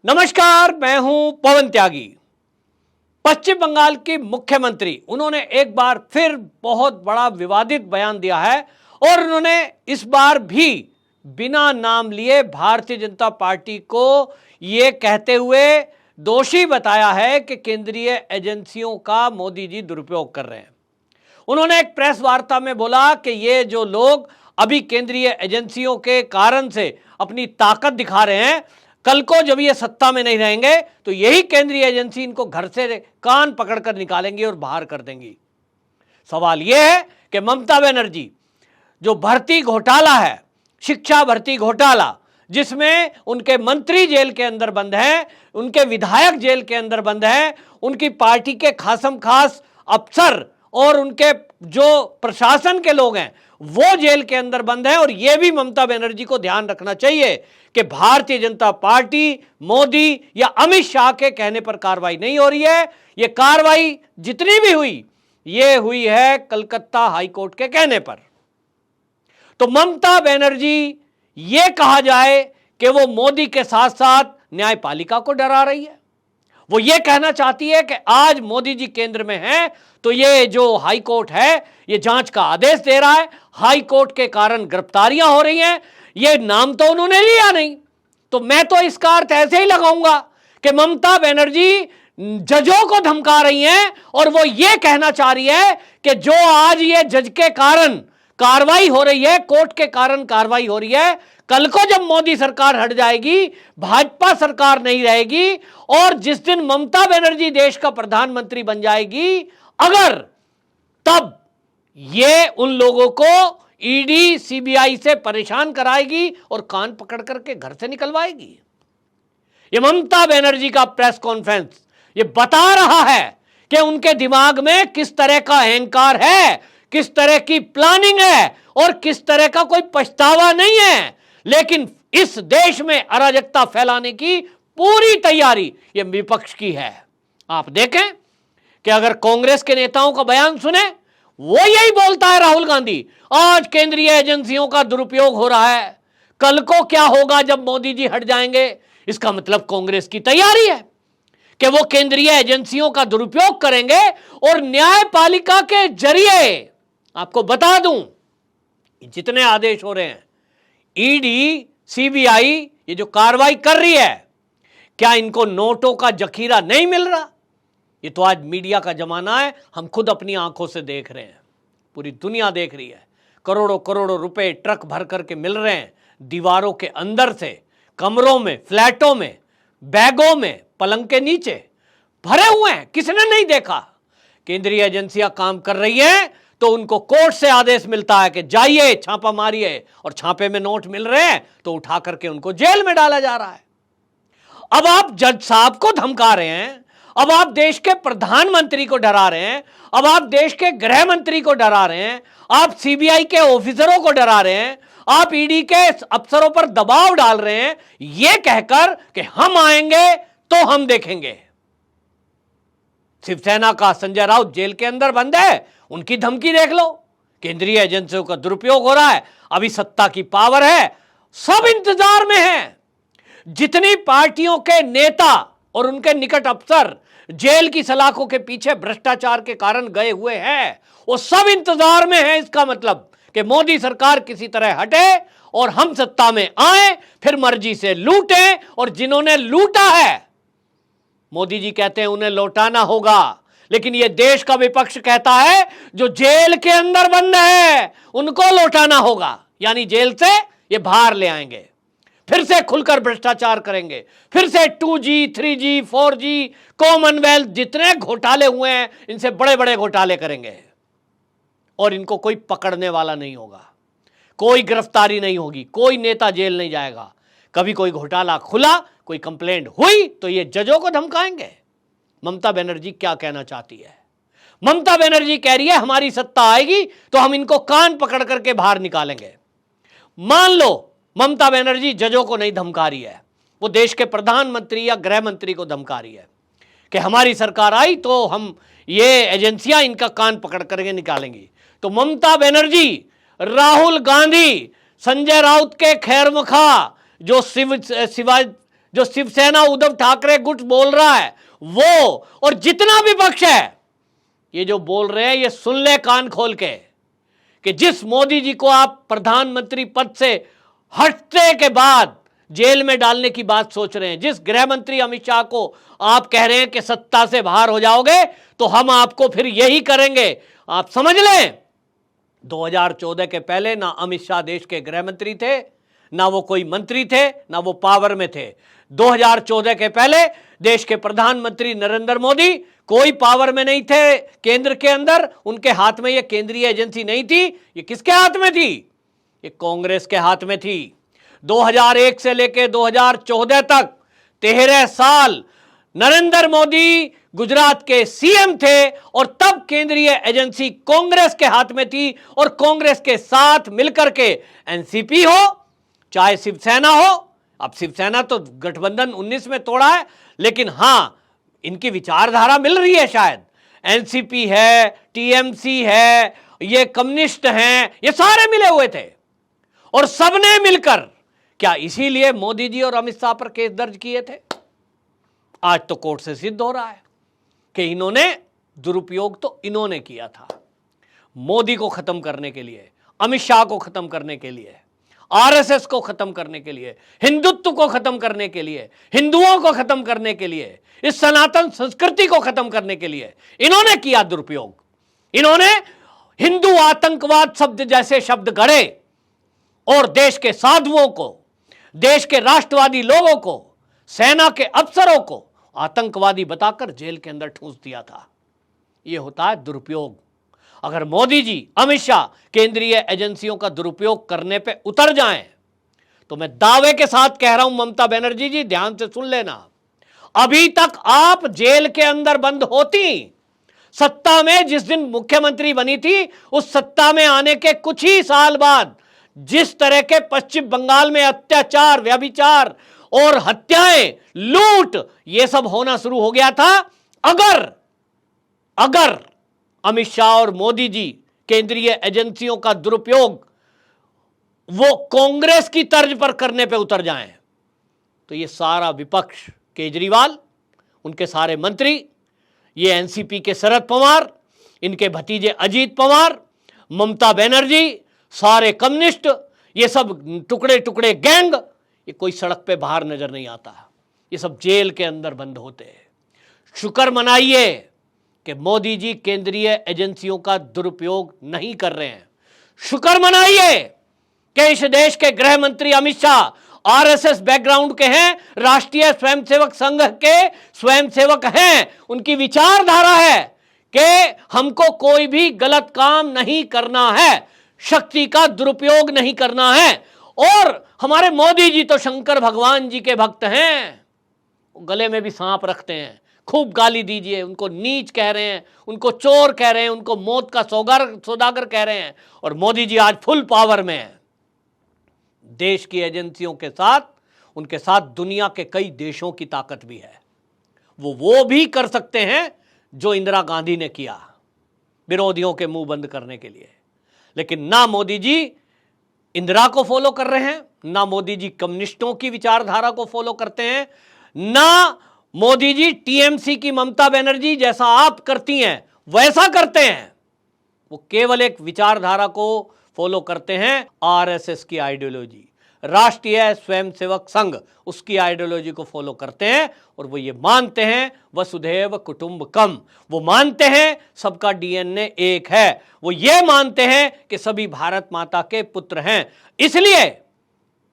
नमस्कार, मैं हूं पवन त्यागी। पश्चिम बंगाल की मुख्यमंत्री उन्होंने एक बार फिर बहुत बड़ा विवादित बयान दिया है और उन्होंने इस बार भी बिना नाम लिए भारतीय जनता पार्टी को यह कहते हुए दोषी बताया है कि केंद्रीय एजेंसियों का मोदी जी दुरुपयोग कर रहे हैं। उन्होंने एक प्रेस वार्ता में बोला कि ये जो लोग अभी केंद्रीय एजेंसियों के कारण से अपनी ताकत दिखा रहे हैं, कल को जब ये सत्ता में नहीं रहेंगे तो यही केंद्रीय एजेंसी इनको घर से कान पकड़कर निकालेंगी और बाहर कर देंगी। सवाल यह है कि ममता बनर्जी जो भर्ती घोटाला है, शिक्षा भर्ती घोटाला, जिसमें उनके मंत्री जेल के अंदर बंद हैं, उनके विधायक जेल के अंदर बंद हैं, उनकी पार्टी के खासम खास अफसर और उनके जो प्रशासन के लोग हैं वो जेल के अंदर बंद हैं। और यह भी ममता बनर्जी को ध्यान रखना चाहिए कि भारतीय जनता पार्टी, मोदी या अमित शाह के कहने पर कार्रवाई नहीं हो रही है। यह कार्रवाई जितनी भी हुई, यह हुई है कलकत्ता हाईकोर्ट के कहने पर। तो ममता बनर्जी, यह कहा जाए कि वो मोदी के साथ साथ न्यायपालिका को डरा रही है। वो ये कहना चाहती है कि आज मोदी जी केंद्र में हैं तो ये जो हाई कोर्ट है ये जांच का आदेश दे रहा है, हाई कोर्ट के कारण गिरफ्तारियां हो रही हैं। ये नाम तो उन्होंने लिया नहीं, तो मैं तो इसका अर्थ ऐसे ही लगाऊंगा कि ममता बनर्जी जजों को धमका रही हैं और वो ये कहना चाह रही है कि जो आज ये जज के कारण कार्रवाई हो रही है, कोर्ट के कारण कार्रवाई हो रही है, कल को जब मोदी सरकार हट जाएगी, भाजपा सरकार नहीं रहेगी और जिस दिन ममता बनर्जी देश का प्रधानमंत्री बन जाएगी, अगर तब ये उन लोगों को ईडी सीबीआई से परेशान कराएगी और कान पकड़ करके घर से निकलवाएगी। ये ममता बनर्जी का प्रेस कॉन्फ्रेंस ये बता रहा है कि उनके दिमाग में किस तरह का अहंकार है, किस तरह की प्लानिंग है और किस तरह का कोई पछतावा नहीं है, लेकिन इस देश में अराजकता फैलाने की पूरी तैयारी ये विपक्ष की है। आप देखें कि अगर कांग्रेस के नेताओं का बयान सुने, वो यही बोलता है राहुल गांधी, आज केंद्रीय एजेंसियों का दुरुपयोग हो रहा है, कल को क्या होगा जब मोदी जी हट जाएंगे। इसका मतलब कांग्रेस की तैयारी है कि वो केंद्रीय एजेंसियों का दुरुपयोग करेंगे और न्यायपालिका के जरिए, आपको बता दूं, जितने आदेश हो रहे हैं, ईडी सीबीआई ये जो कार्रवाई कर रही है, क्या इनको नोटों का जखीरा नहीं मिल रहा? ये तो आज मीडिया का जमाना है, हम खुद अपनी आंखों से देख रहे हैं, पूरी दुनिया देख रही है। करोड़ों करोड़ों रुपए ट्रक भर करके मिल रहे हैं, दीवारों के अंदर से, कमरों में, फ्लैटों में, बैगों में, पलंग के नीचे भरे हुए हैं, किसने नहीं देखा। केंद्रीय एजेंसियां काम कर रही हैं तो उनको कोर्ट से आदेश मिलता है कि जाइए छापा मारिए, और छापे में नोट मिल रहे हैं तो उठा करके उनको जेल में डाला जा रहा है। अब आप जज साहब को धमका रहे हैं, अब आप देश के प्रधानमंत्री को डरा रहे हैं, अब आप देश के गृह मंत्री को डरा रहे हैं, आप सीबीआई के ऑफिसरों को डरा रहे हैं, आप ईडी के अफसरों पर दबाव डाल रहे हैं, यह कहकर कि हम आएंगे तो हम देखेंगे। शिवसेना का संजय राउत जेल के अंदर बंद है, उनकी धमकी देख लो, केंद्रीय एजेंसियों का दुरुपयोग हो रहा है, अभी सत्ता की पावर है, सब इंतजार में है। जितनी पार्टियों के नेता और उनके निकट अफसर जेल की सलाखों के पीछे भ्रष्टाचार के कारण गए हुए हैं, वो सब इंतजार में है। इसका मतलब कि मोदी सरकार किसी तरह हटे और हम सत्ता में आए, फिर मर्जी से लूटें, और जिन्होंने लूटा है, मोदी जी कहते हैं उन्हें लौटाना होगा, लेकिन यह देश का विपक्ष कहता है जो जेल के अंदर बंद है उनको लौटाना होगा, यानी जेल से ये बाहर ले आएंगे, फिर से खुलकर भ्रष्टाचार करेंगे, फिर से 2G, 3G, 4G, कॉमनवेल्थ, जितने घोटाले हुए हैं इनसे बड़े बड़े घोटाले करेंगे और इनको कोई पकड़ने वाला नहीं होगा, कोई गिरफ्तारी नहीं होगी, कोई नेता जेल नहीं जाएगा। कभी कोई घोटाला खुला, कोई कंप्लेंट हुई तो ये जजों को धमकाएंगे। ममता बनर्जी क्या कहना चाहती है? ममता बनर्जी कह रही है हमारी सत्ता आएगी तो हम इनको कान पकड़ करके बाहर निकालेंगे। मान लो ममता बनर्जी जजों को नहीं धमका रही है, वो देश के प्रधानमंत्री या गृह मंत्री को धमका रही है कि हमारी सरकार आई तो हम ये एजेंसियां इनका कान पकड़ करके निकालेंगी। तो ममता बनर्जी, राहुल गांधी, संजय राउत के खैरमखा जो जो शिवसेना उद्धव ठाकरे गुट बोल रहा है वो, और जितना भी पक्ष है ये जो बोल रहे हैं, ये सुन ले कान खोल के कि जिस मोदी जी को आप प्रधानमंत्री पद से हटने के बाद जेल में डालने की बात सोच रहे हैं, जिस गृह मंत्री अमित शाह को आप कह रहे हैं कि सत्ता से बाहर हो जाओगे तो हम आपको फिर यही करेंगे, आप समझ लें 2014 के पहले ना अमित शाह देश के गृह मंत्री थे, ना वो कोई मंत्री थे, ना वो पावर में थे। 2014 के पहले देश के प्रधानमंत्री नरेंद्र मोदी कोई पावर में नहीं थे केंद्र के अंदर, उनके हाथ में ये केंद्रीय एजेंसी नहीं थी। ये किसके हाथ में थी? ये कांग्रेस के हाथ में थी। 2001 से लेकर 2014 तक 13 साल नरेंद्र मोदी गुजरात के सीएम थे और तब केंद्रीय एजेंसी कांग्रेस के हाथ में थी और कांग्रेस के साथ मिलकर के एनसीपी हो चाहे शिवसेना हो। अब शिवसेना तो गठबंधन 19 में तोड़ा है, लेकिन हां इनकी विचारधारा मिल रही है शायद। एनसीपी है, टीएमसी है, ये कम्युनिस्ट हैं, ये सारे मिले हुए थे और सबने मिलकर क्या इसीलिए मोदी जी और अमित शाह पर केस दर्ज किए थे? आज तो कोर्ट से सिद्ध हो रहा है कि इन्होंने दुरुपयोग तो इन्होंने किया था मोदी को खत्म करने के लिए, अमित शाह को खत्म करने के लिए, आरएसएस को खत्म करने के लिए, हिंदुत्व को खत्म करने के लिए, हिंदुओं को खत्म करने के लिए, इस सनातन संस्कृति को खत्म करने के लिए इन्होंने किया दुरुपयोग। इन्होंने हिंदू आतंकवाद शब्द जैसे शब्द गढ़े और देश के साधुओं को, देश के राष्ट्रवादी लोगों को, सेना के अफसरों को आतंकवादी बताकर जेल के अंदर ठूंस दिया था। यह होता है दुरुपयोग। अगर मोदी जी, अमित शाह केंद्रीय एजेंसियों का दुरुपयोग करने पे उतर जाएं तो मैं दावे के साथ कह रहा हूं, ममता बनर्जी जी ध्यान से सुन लेना, अभी तक आप जेल के अंदर बंद होती। सत्ता में जिस दिन मुख्यमंत्री बनी थी उस सत्ता में आने के कुछ ही साल बाद जिस तरह के पश्चिम बंगाल में अत्याचार, व्यभिचार और हत्याएं, लूट, यह सब होना शुरू हो गया था, अगर अमित शाह और मोदी जी केंद्रीय एजेंसियों का दुरुपयोग वो कांग्रेस की तर्ज पर करने पे उतर जाएं तो ये सारा विपक्ष, केजरीवाल, उनके सारे मंत्री, ये एनसीपी के शरद पवार, इनके भतीजे अजीत पवार, ममता बनर्जी, सारे कम्युनिस्ट, ये सब टुकड़े टुकड़े गैंग, ये कोई सड़क पे बाहर नजर नहीं आता, ये सब जेल के अंदर बंद होते हैं। शुक्र मनाइए कि मोदी जी केंद्रीय एजेंसियों का दुरुपयोग नहीं कर रहे हैं। शुक्र मनाइए कि इस देश के गृह मंत्री अमित शाह आरएसएस बैकग्राउंड के हैं, राष्ट्रीय स्वयंसेवक संघ के स्वयंसेवक हैं। उनकी विचारधारा है कि हमको कोई भी गलत काम नहीं करना है, शक्ति का दुरुपयोग नहीं करना है। और हमारे मोदी जी तो शंकर भगवान जी के भक्त हैं, गले में भी सांप रखते हैं। खूब गाली दीजिए, उनको नीच कह रहे हैं, उनको चोर कह रहे हैं, उनको मौत का सौदागर कह रहे हैं, और मोदी जी आज फुल पावर में हैं। देश की एजेंसियों के साथ, उनके साथ दुनिया के कई देशों की ताकत भी है। वो भी कर सकते हैं जो इंदिरा गांधी ने किया, विरोधियों के मुंह बंद करने के लिए। लेकिन ना मोदी जी इंदिरा को फॉलो कर रहे हैं, ना मोदी जी कम्युनिस्टों की विचारधारा को फॉलो करते हैं, ना मोदी जी टीएमसी की ममता बनर्जी जैसा आप करती हैं वैसा करते हैं। वो केवल एक विचारधारा को फॉलो करते हैं, आरएसएस की आइडियोलॉजी, राष्ट्रीय स्वयंसेवक संघ, उसकी आइडियोलॉजी को फॉलो करते हैं। और वो ये मानते हैं वसुधैव कुटुंबकम, वो मानते हैं सबका डीएनए एक है, वो ये मानते हैं कि सभी भारत माता के पुत्र हैं। इसलिए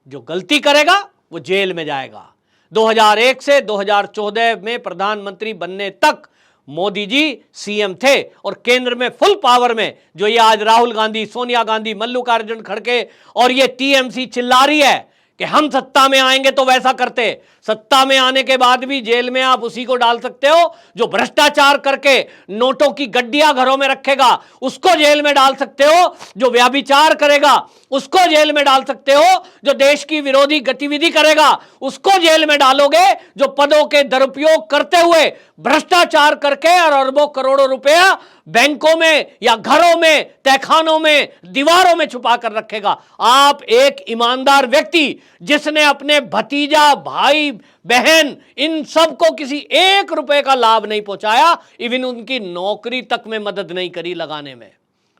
जो गलती करेगा वो जेल में जाएगा। 2001 से 2014 में प्रधानमंत्री बनने तक मोदी जी सीएम थे और केंद्र में फुल पावर में, जो ये आज राहुल गांधी, सोनिया गांधी, मल्लिकार्जुन खड़गे और ये टीएमसी चिल्ला रही है कि हम सत्ता में आएंगे तो वैसा करते। सत्ता में आने के बाद भी जेल में आप उसी को डाल सकते हो जो भ्रष्टाचार करके नोटों की गड्डियां घरों में रखेगा, उसको जेल में डाल सकते हो। जो व्यभिचार करेगा उसको जेल में डाल सकते हो। जो देश की विरोधी गतिविधि करेगा उसको जेल में डालोगे। जो पदों के दुरुपयोग करते हुए भ्रष्टाचार करके और अरबों करोड़ों रुपया बैंकों में या घरों में, तहखानों में, दीवारों में छुपा कर रखेगा। आप एक ईमानदार व्यक्ति जिसने अपने भतीजा, भाई, बहन, इन सबको किसी 1 रुपए का लाभ नहीं पहुंचाया, इवन उनकी नौकरी तक में मदद नहीं करी लगाने में।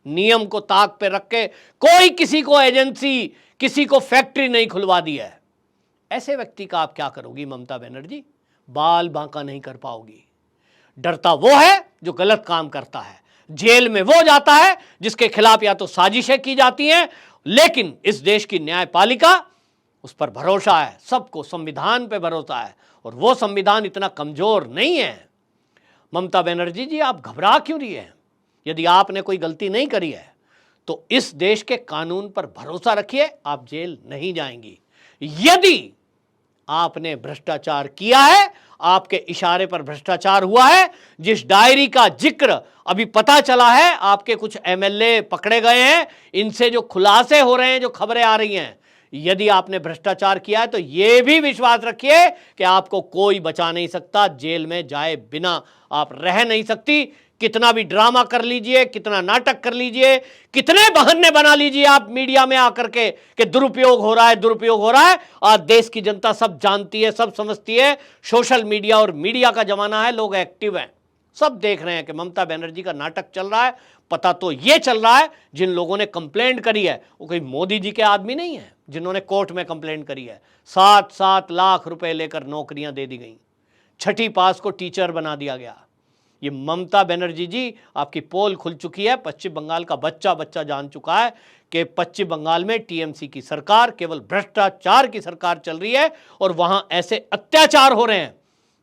नियम को ताक पे रख के कोई किसी को एजेंसी, किसी को फैक्ट्री नहीं खुलवा दी है। ऐसे व्यक्ति का आप क्या करोगी ममता बनर्जी? बाल बांका नहीं कर पाओगी। डरता वो है जो गलत काम करता है, जेल में वो जाता है जिसके खिलाफ या तो साजिशें की जाती हैं, लेकिन इस देश की न्यायपालिका, उस पर भरोसा है, सबको संविधान पे भरोसा है, और वो संविधान इतना कमजोर नहीं है। ममता बनर्जी जी, आप घबरा क्यों रही है? यदि आपने कोई गलती नहीं करी है तो इस देश के कानून पर भरोसा रखिए, आप जेल नहीं जाएंगी। यदि आपने भ्रष्टाचार किया है, आपके इशारे पर भ्रष्टाचार हुआ है, जिस डायरी का जिक्र अभी पता चला है, आपके कुछ एमएलए पकड़े गए हैं, इनसे जो खुलासे हो रहे हैं, जो खबरें आ रही हैं, यदि आपने भ्रष्टाचार किया है तो यह भी विश्वास रखिए कि आपको कोई बचा नहीं सकता, जेल में जाए बिना आप रह नहीं सकती। कितना भी ड्रामा कर लीजिए, कितना नाटक कर लीजिए, कितने बहाने बना लीजिए आप मीडिया में आकर के कि दुरुपयोग हो रहा है, दुरुपयोग हो रहा है, और देश की जनता सब जानती है, सब समझती है। सोशल मीडिया और मीडिया का जमाना है, लोग एक्टिव हैं, सब देख रहे हैं कि ममता बनर्जी का नाटक चल रहा है। पता तो यह चल रहा है, जिन लोगों ने कंप्लेंट करी है वो कोई मोदी जी के आदमी नहीं है जिन्होंने कोर्ट में कंप्लेंट करी है। 7-7 लाख रुपए लेकर नौकरियां दे दी गई, 6ठी पास को टीचर बना दिया गया। ये ममता बनर्जी जी, आपकी पोल खुल चुकी है। पश्चिम बंगाल का बच्चा बच्चा जान चुका है कि पश्चिम बंगाल में टीएमसी की सरकार, केवल भ्रष्टाचार की सरकार चल रही है, और वहां ऐसे अत्याचार हो रहे हैं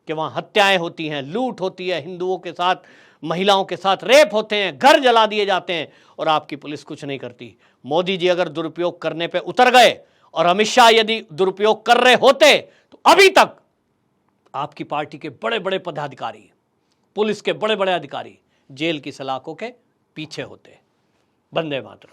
कि वहां हत्याएं होती हैं, लूट होती है, हिंदुओं के साथ, महिलाओं के साथ रेप होते हैं, घर जला दिए जाते हैं, और आपकी पुलिस कुछ नहीं करती। मोदी जी अगर दुरुपयोग करने पे उतर गए और अमित शाह यदि दुरुपयोग कर रहे होते तो अभी तक आपकी पार्टी के बड़े बड़े पदाधिकारी, पुलिस के बड़े बड़े अधिकारी जेल की सलाखों के पीछे होते। वंदे मातरम।